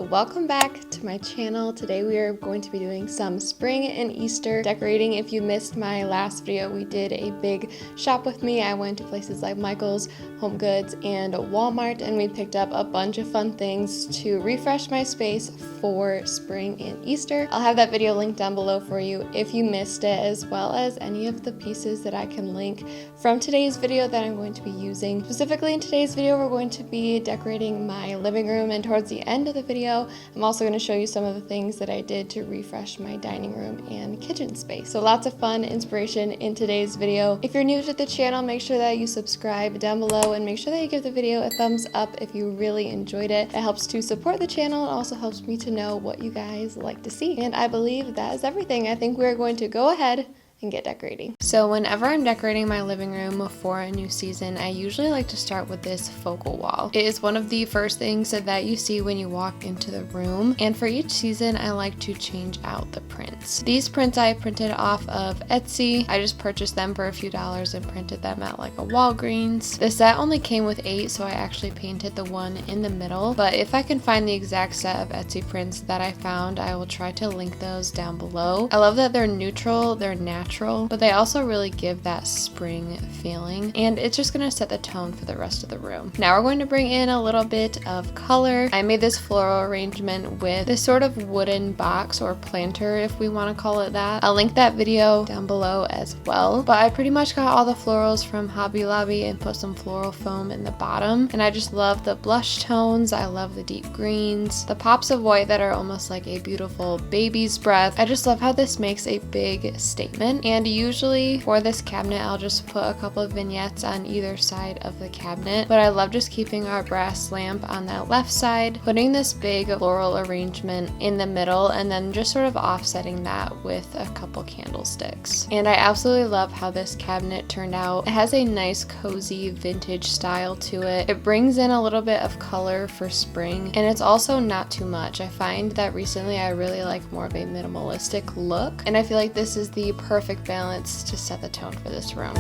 welcome back to my channel. Today we are going to be doing some spring and Easter decorating. If you missed my last video, we did a big shop with me. I went to places like Michael's, Home Goods, and Walmart, and we picked up a bunch of fun things to refresh my space for spring and Easter. I'll have that video linked down below for you if you missed it, as well as any of the pieces that I can link from today's video that I'm going to be using. Specifically in today's video, we're going to be decorating my living room, and towards the end of the video, I'm also going to show you some of the things that I did to refresh my dining room and kitchen space. So lots of fun inspiration in today's video. If you're new to the channel, make sure that you subscribe down below and make sure that you give the video a thumbs up if you really enjoyed it. It helps to support the channel and also helps me to know what you guys like to see. And I believe that is everything. I think we're going to go ahead and get decorating. So whenever I'm decorating my living room for a new season, I usually like to start with this focal wall. It is one of the first things that you see when you walk into the room, and for each season I like to change out the prints. These prints I printed off of Etsy. I just purchased them for a few dollars and printed them at like a Walgreens. The set only came with 8, so I actually painted the one in the middle, but if I can find the exact set of Etsy prints that I found, I will try to link those down below. I love that they're neutral, they're natural, but they also really give that spring feeling, and it's just going to set the tone for the rest of the room. Now we're going to bring in a little bit of color. I made this floral arrangement with this sort of wooden box or planter, if we want to call it that. I'll link that video down below as well, but I pretty much got all the florals from Hobby Lobby and put some floral foam in the bottom, and I just love the blush tones. I love the deep greens, the pops of white that are almost like a beautiful baby's breath. I just love how this makes a big statement. And usually for this cabinet, I'll just put a couple of vignettes on either side of the cabinet, but I love just keeping our brass lamp on that left side, putting this big floral arrangement in the middle, and then just sort of offsetting that with a couple candlesticks. And I absolutely love how this cabinet turned out. It has a nice cozy vintage style to it. It brings in a little bit of color for spring, and it's also not too much. I find that recently I really like more of a minimalistic look, and I feel like this is the perfect balance to set the tone for this room.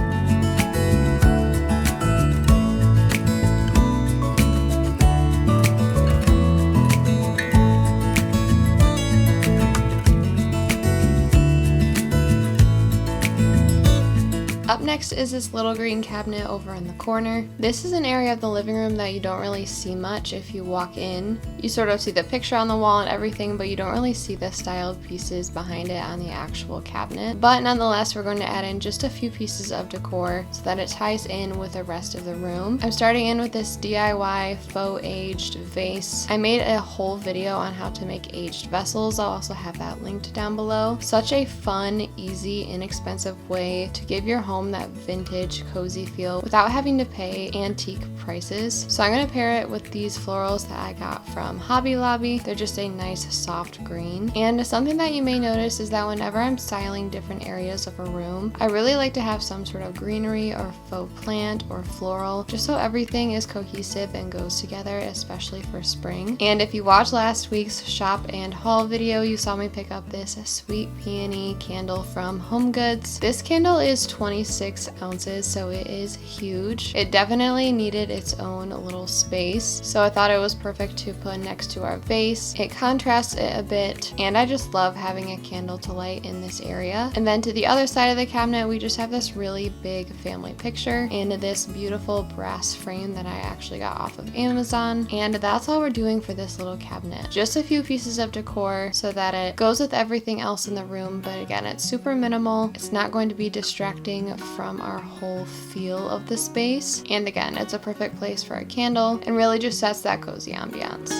Up next is this little green cabinet over in the corner. This is an area of the living room that you don't really see much if you walk in. You sort of see the picture on the wall and everything, but you don't really see the styled pieces behind it on the actual cabinet. But nonetheless, we're going to add in just a few pieces of decor so that it ties in with the rest of the room. I'm starting in with this DIY faux aged vase. I made a whole video on how to make aged vessels. I'll also have that linked down below. Such a fun, easy, inexpensive way to give your home that vintage cozy feel without having to pay antique prices. So I'm going to pair it with these florals that I got from Hobby Lobby. They're just a nice soft green. And something that you may notice is that whenever I'm styling different areas of a room, I really like to have some sort of greenery or faux plant or floral, just so everything is cohesive and goes together, especially for spring. And if you watched last week's shop and haul video, you saw me pick up this sweet peony candle from Home Goods. This candle is 26 ounces, so it is huge. It definitely needed its own little space, so I thought it was perfect to put next to our vase. It contrasts it a bit, and I just love having a candle to light in this area. And then to the other side of the cabinet, we just have this really big family picture and this beautiful brass frame that I actually got off of Amazon. And that's all we're doing for this little cabinet. Just a few pieces of decor so that it goes with everything else in the room, but again, it's super minimal. It's not going to be distracting from our whole feel of the space. And again, it's a perfect place for a candle and really just sets that cozy ambiance.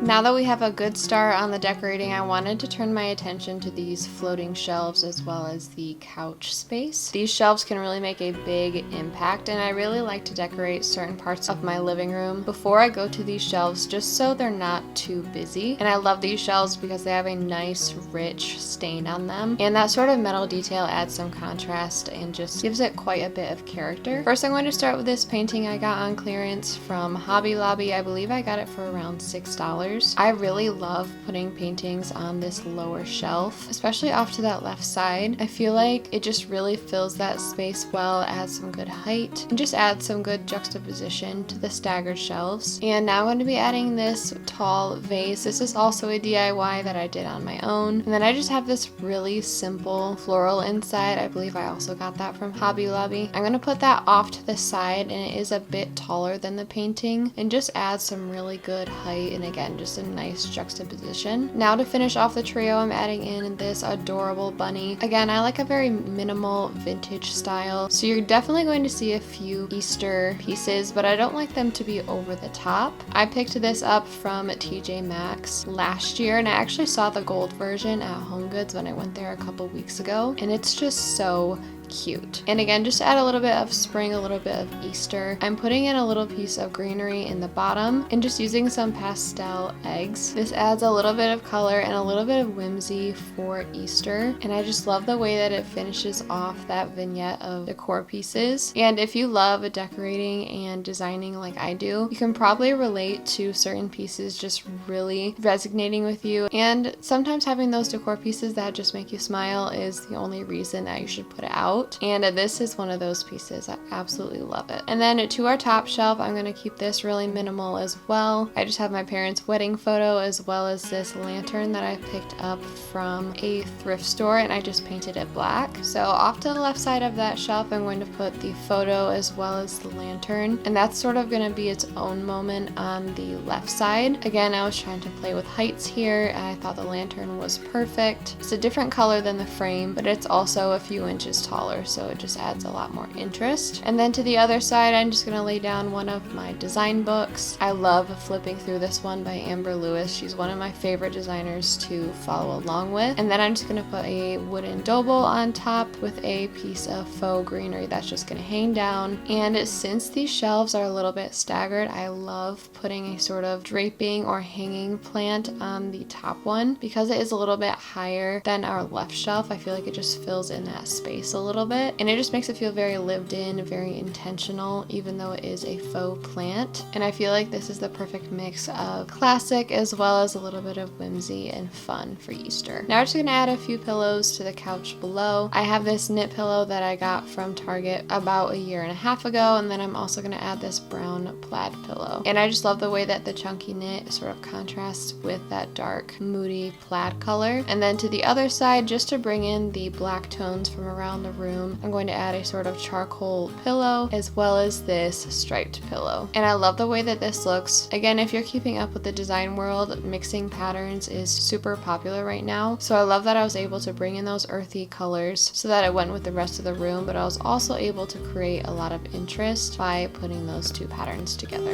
Now that we have a good start on the decorating, I wanted to turn my attention to these floating shelves as well as the couch space. These shelves can really make a big impact, and I really like to decorate certain parts of my living room before I go to these shelves just so they're not too busy. And I love these shelves because they have a nice rich stain on them, and that sort of metal detail adds some contrast and just gives it quite a bit of character. First, I'm going to start with this painting I got on clearance from Hobby Lobby. I believe I got it for around $6. I really love putting paintings on this lower shelf, especially off to that left side. I feel like it just really fills that space well, adds some good height, and just adds some good juxtaposition to the staggered shelves. And now I'm going to be adding this tall vase. This is also a DIY that I did on my own. And then I just have this really simple floral inside. I believe I also got that from Hobby Lobby. I'm going to put that off to the side, and it is a bit taller than the painting and just adds some really good height, and again, just a nice juxtaposition. Now to finish off the trio, I'm adding in this adorable bunny. Again, I like a very minimal vintage style, so you're definitely going to see a few Easter pieces, but I don't like them to be over the top. I picked this up from TJ Maxx last year, and I actually saw the gold version at HomeGoods when I went there a couple weeks ago, and it's just so cute. And again, just to add a little bit of spring, a little bit of Easter, I'm putting in a little piece of greenery in the bottom and just using some pastel eggs. This adds a little bit of color and a little bit of whimsy for Easter, and I just love the way that it finishes off that vignette of decor pieces. And if you love decorating and designing like I do, you can probably relate to certain pieces just really resonating with you, and sometimes having those decor pieces that just make you smile is the only reason that you should put it out. And this is one of those pieces. I absolutely love it. And then to our top shelf, I'm going to keep this really minimal as well. I just have my parents' wedding photo as well as this lantern that I picked up from a thrift store, and I just painted it black. So off to the left side of that shelf, I'm going to put the photo as well as the lantern, and that's sort of going to be its own moment on the left side. Again, I was trying to play with heights here, and I thought the lantern was perfect. It's a different color than the frame, but it's also a few inches taller, so it just adds a lot more interest. And then to the other side, I'm just going to lay down one of my design books. I love flipping through this one by Amber Lewis. She's one of my favorite designers to follow along with. And then I'm just going to put a wooden doble on top with a piece of faux greenery that's just going to hang down. And since these shelves are a little bit staggered, I love putting a sort of draping or hanging plant on the top one because it is a little bit higher than our left shelf. I feel like it just fills in that space a little bit, and it just makes it feel very lived in, very intentional, even though it is a faux plant. And I feel like this is the perfect mix of classic as well as a little bit of whimsy and fun for Easter. Now we're just going to add a few pillows to the couch below. I have this knit pillow that I got from Target about a year and a half ago, and then I'm also going to add this brown plaid pillow. And I just love the way that the chunky knit sort of contrasts with that dark, moody plaid color. And then to the other side, just to bring in the black tones from around the room, I'm going to add a sort of charcoal pillow as well as this striped pillow. And I love the way that this looks. Again, if you're keeping up with the design world, mixing patterns is super popular right now. So I love that I was able to bring in those earthy colors so that it went with the rest of the room, but I was also able to create a lot of interest by putting those two patterns together.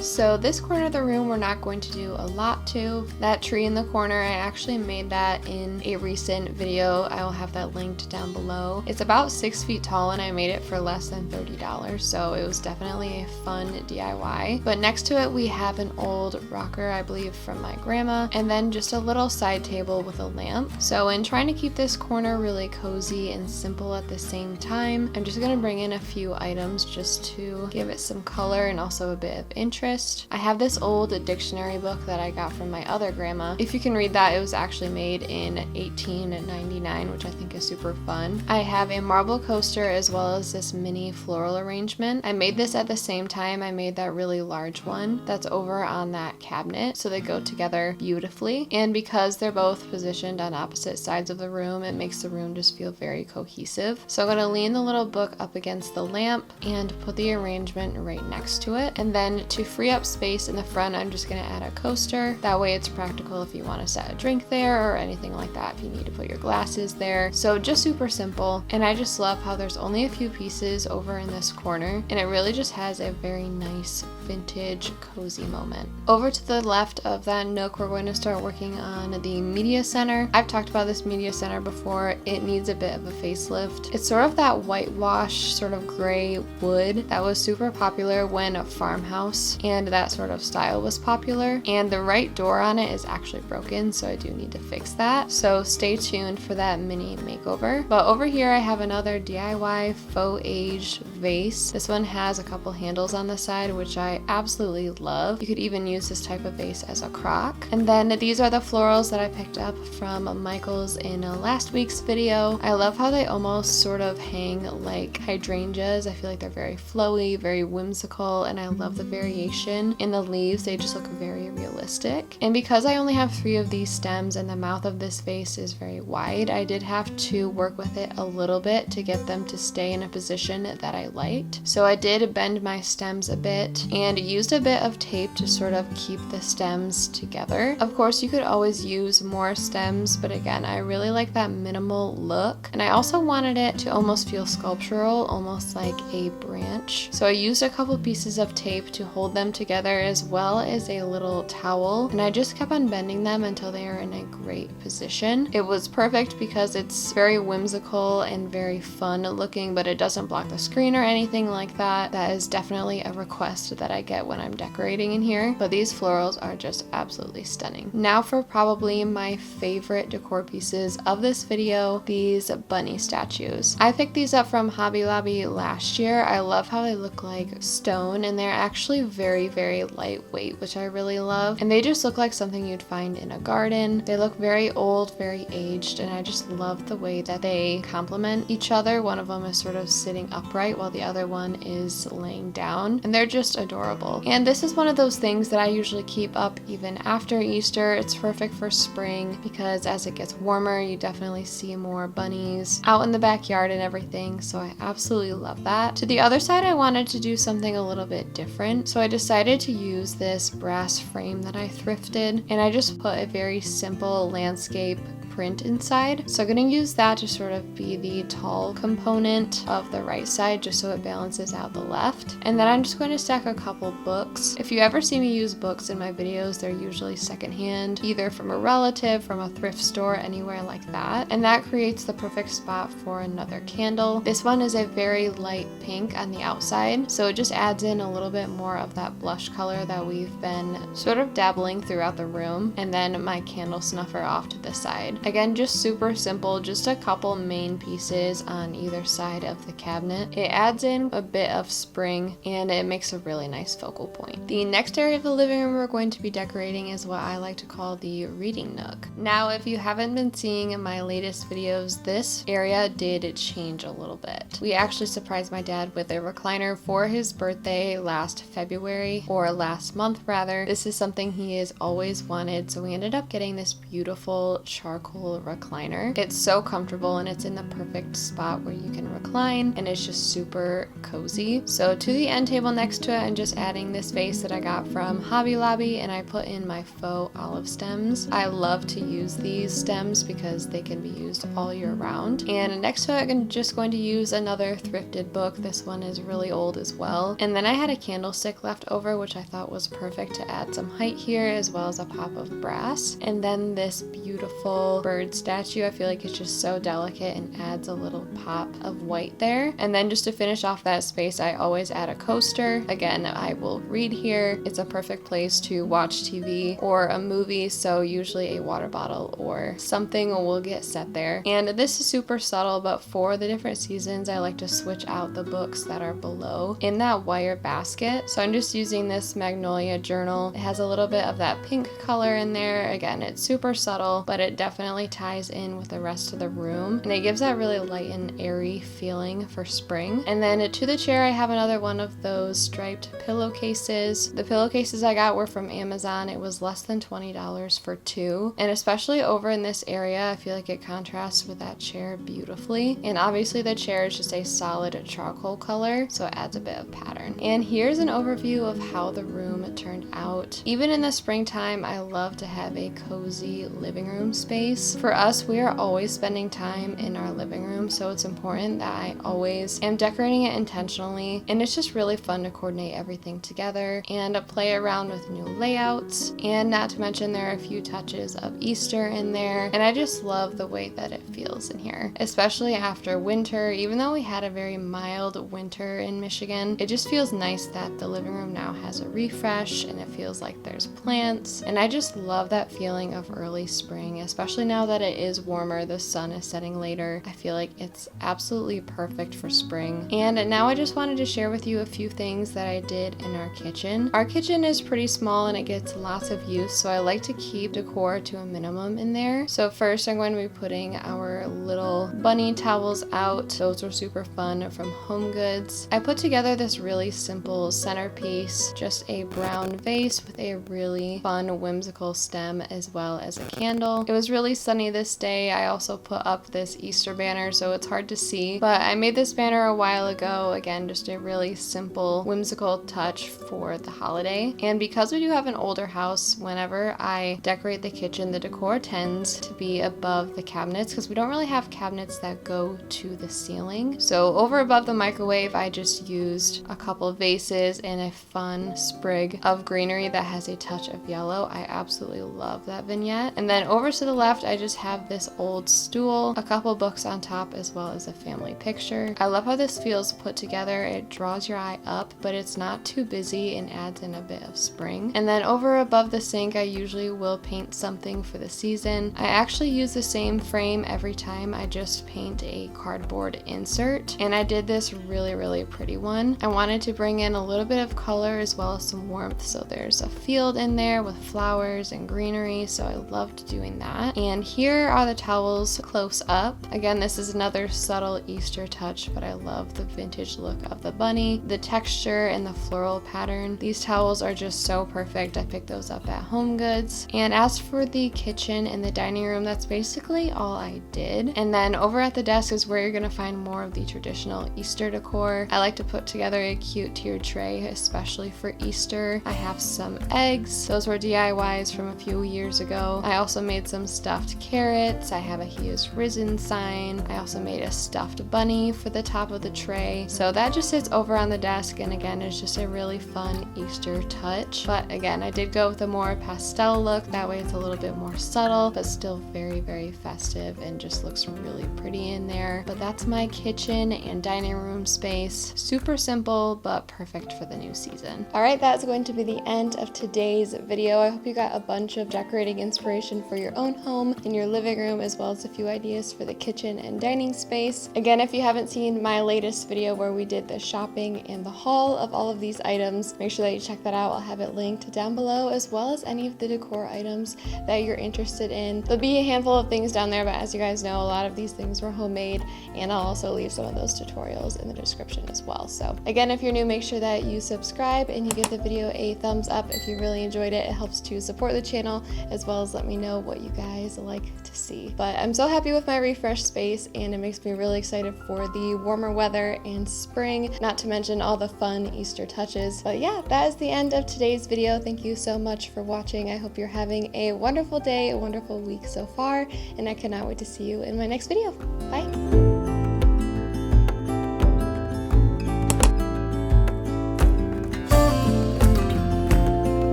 So this corner of the room we're not going to do a lot to. That tree in the corner, I actually made that in a recent video. I will have that linked down below. It's about 6 feet tall and I made it for less than $30, so it was definitely a fun DIY. But next to it we have an old rocker, I believe from my grandma, and then just a little side table with a lamp. So in trying to keep this corner really cozy and simple at the same time, I'm just going to bring in a few items just to give it some color and also a bit of interest. I have this old dictionary book that I got from my other grandma. If you can read that, it was actually made in 1899, which I think is super fun. I have a marble coaster as well as this mini floral arrangement. I made this at the same time I made that really large one that's over on that cabinet, so they go together beautifully. And because they're both positioned on opposite sides of the room, it makes the room just feel very cohesive. So I'm going to lean the little book up against the lamp and put the arrangement right next to it. And then to free up space in the front, I'm just gonna add a coaster. That way it's practical if you want to set a drink there or anything like that, if you need to put your glasses there. So just super simple. And I just love how there's only a few pieces over in this corner, and it really just has a very nice vintage cozy moment. Over to the left of that nook, we're going to start working on the media center. I've talked about this media center before. It needs a bit of a facelift. It's sort of that whitewash, sort of gray wood that was super popular when a farmhouse and that sort of style was popular, and the right door on it is actually broken, so I do need to fix that. So stay tuned for that mini makeover. But over here I have another DIY faux aged vase. This one has a couple handles on the side, which I absolutely love. You could even use this type of vase as a crock. And then these are the florals that I picked up from Michael's in last week's video. I love how they almost sort of hang like hydrangeas. I feel like they're very flowy, very whimsical, and I love the variation in the leaves. They just look very realistic. And because I only have 3 of these stems and the mouth of this vase is very wide, I did have to work with it a little bit to get them to stay in a position that I liked. So I did bend my stems a bit and used a bit of tape to sort of keep the stems together. Of course, you could always use more stems, but again, I really like that minimal look. And I also wanted it to almost feel sculptural, almost like a branch. So I used a couple pieces of tape to hold them together, as well as a little towel, and I just kept on bending them until they are in a great position. It was perfect because it's very whimsical and very fun looking, but it doesn't block the screen or anything like that. That is definitely a request that I get when I'm decorating in here, but these florals are just absolutely stunning. Now for probably my favorite decor pieces of this video, these bunny statues. I picked these up from Hobby Lobby last year. I love how they look like stone, and they're actually very, very lightweight, which I really love. And they just look like something you'd find in a garden. They look very old, very aged, and I just love the way that they complement each other. One of them is sort of sitting upright while the other one is laying down, and they're just adorable. And this is one of those things that I usually keep up even after Easter. It's perfect for spring because as it gets warmer, you definitely see more bunnies out in the backyard and everything, so I absolutely love that. To the other side, I wanted to do something a little bit different, so I decided to use this brass frame that I thrifted, and I just put a very simple landscape print inside. So I'm going to use that to sort of be the tall component of the right side, just so it balances out the left. And then I'm just going to stack a couple books. If you ever see me use books in my videos, they're usually secondhand, either from a relative, from a thrift store, anywhere like that. And that creates the perfect spot for another candle. This one is a very light pink on the outside, so it just adds in a little bit more of that blush color that we've been sort of dabbling throughout the room. And then my candle snuffer off to the side. Again, just super simple, just a couple main pieces on either side of the cabinet. It adds in a bit of spring and it makes a really nice focal point. The next area of the living room we're going to be decorating is what I like to call the reading nook. Now, if you haven't been seeing my latest videos, this area did change a little bit. We actually surprised my dad with a recliner for his birthday last February, or last month rather. This is something he has always wanted, so we ended up getting this beautiful charcoal recliner. It's so comfortable and it's in the perfect spot where you can recline, and it's just super cozy. So to the end table next to it, I'm just adding this vase that I got from Hobby Lobby, and I put in my faux olive stems. I love to use these stems because they can be used all year round. And next to it, I'm just going to use another thrifted book. This one is really old as well. And then I had a candlestick left over, which I thought was perfect to add some height here, as well as a pop of brass. And then this beautiful bird statue, I feel like it's just so delicate and adds a little pop of white there. And then just to finish off that space, I always add a coaster. Again, I will read here. It's a perfect place to watch TV or a movie, so usually a water bottle or something will get set there. And this is super subtle, but for the different seasons, I like to switch out the books that are below in that wire basket. So I'm just using this Magnolia journal. It has a little bit of that pink color in there. Again, it's super subtle, but it definitely ties in with the rest of the room, and it gives that really light and airy feeling for spring. And then to the chair, I have another one of those striped pillowcases. The pillowcases I got were from Amazon. It was less than $20 for 2, and especially over in this area, I feel like it contrasts with that chair beautifully. And obviously the chair is just a solid charcoal color, so it adds a bit of pattern. And here's an overview of how the room turned out. Even in the springtime, I love to have a cozy living room space. For us, we are always spending time in our living room, so it's important that I always am decorating it intentionally, and it's just really fun to coordinate everything together and play around with new layouts. And not to mention, there are a few touches of Easter in there, and I just love the way that it feels in here, especially after winter. Even though we had a very mild winter in Michigan, it just feels nice that the living room now has a refresh and it feels like there's plants, and I just love that feeling of early spring, especially now that it is warmer, the sun is setting later. I feel like it's absolutely perfect for spring. And now I just wanted to share with you a few things that I did in our kitchen. Our kitchen is pretty small and it gets lots of use, so I like to keep decor to a minimum in there. So first I'm going to be putting our little bunny towels out. Those were super fun from Home Goods. I put together this really simple centerpiece, just a brown vase with a really fun whimsical stem as well as a candle. It was really sunny this day. I also put up this Easter banner, so it's hard to see, but I made this banner a while ago. Again, just a really simple whimsical touch for the holiday. And because we do have an older house, whenever I decorate the kitchen, the decor tends to be above the cabinets because we don't really have cabinets that go to the ceiling. So over above the microwave, I just used a couple of vases and a fun sprig of greenery that has a touch of yellow. I absolutely love that vignette. And then over to the left, I just have this old stool, a couple books on top, as well as a family picture. I love how this feels put together. It draws your eye up, but it's not too busy and adds in a bit of spring. And then over above the sink, I usually will paint something for the season. I actually use the same frame every time. I just paint a cardboard insert, and I did this really pretty one. I wanted to bring in a little bit of color as well as some warmth, so there's a field in there with flowers and greenery, so I loved doing that. And here are the towels close up. Again, this is another subtle Easter touch, but I love the vintage look of the bunny, the texture, and the floral pattern. These towels are just so perfect. I picked those up at Home Goods. And as for the kitchen and the dining room, that's basically all I did. And then over at the desk is where you're gonna find more of the traditional Easter decor. I like to put together a cute tiered tray, especially for Easter. I have some eggs. Those were DIYs from a few years ago. I also made some stuffed carrots. I have a He is Risen sign. I also made a stuffed bunny for the top of the tray. So that just sits over on the desk, and again, it's just a really fun Easter touch. But again, I did go with a more pastel look. That way it's a little bit more subtle, but still very festive and just looks really pretty in there. But that's my kitchen and dining room space. Super simple, but perfect for the new season. All right, that's going to be the end of today's video. I hope you got a bunch of decorating inspiration for your own home and your living room, as well as a few ideas for the kitchen and dining space. Again, if you haven't seen my latest video where we did the shopping and the haul of all of these items, make sure that you check that out. I'll have it linked down below, as well as any of the decor items that you're interested in. There'll be a handful of things down there, but as you guys know, a lot of these things were homemade, and I'll also leave some of those tutorials in the description as well. So again, if you're new, make sure that you subscribe and you give the video a thumbs up if you really enjoyed it. It helps to support the channel, as well as let me know what you guys like to see. But I'm so happy with my refreshed space, and it makes me really excited for the warmer weather and spring, not to mention all the fun Easter touches. But yeah, that is the end of today's video. Thank you so much for watching. I hope you're having a wonderful day, a wonderful week so far, and I cannot wait to see you in my next video. Bye!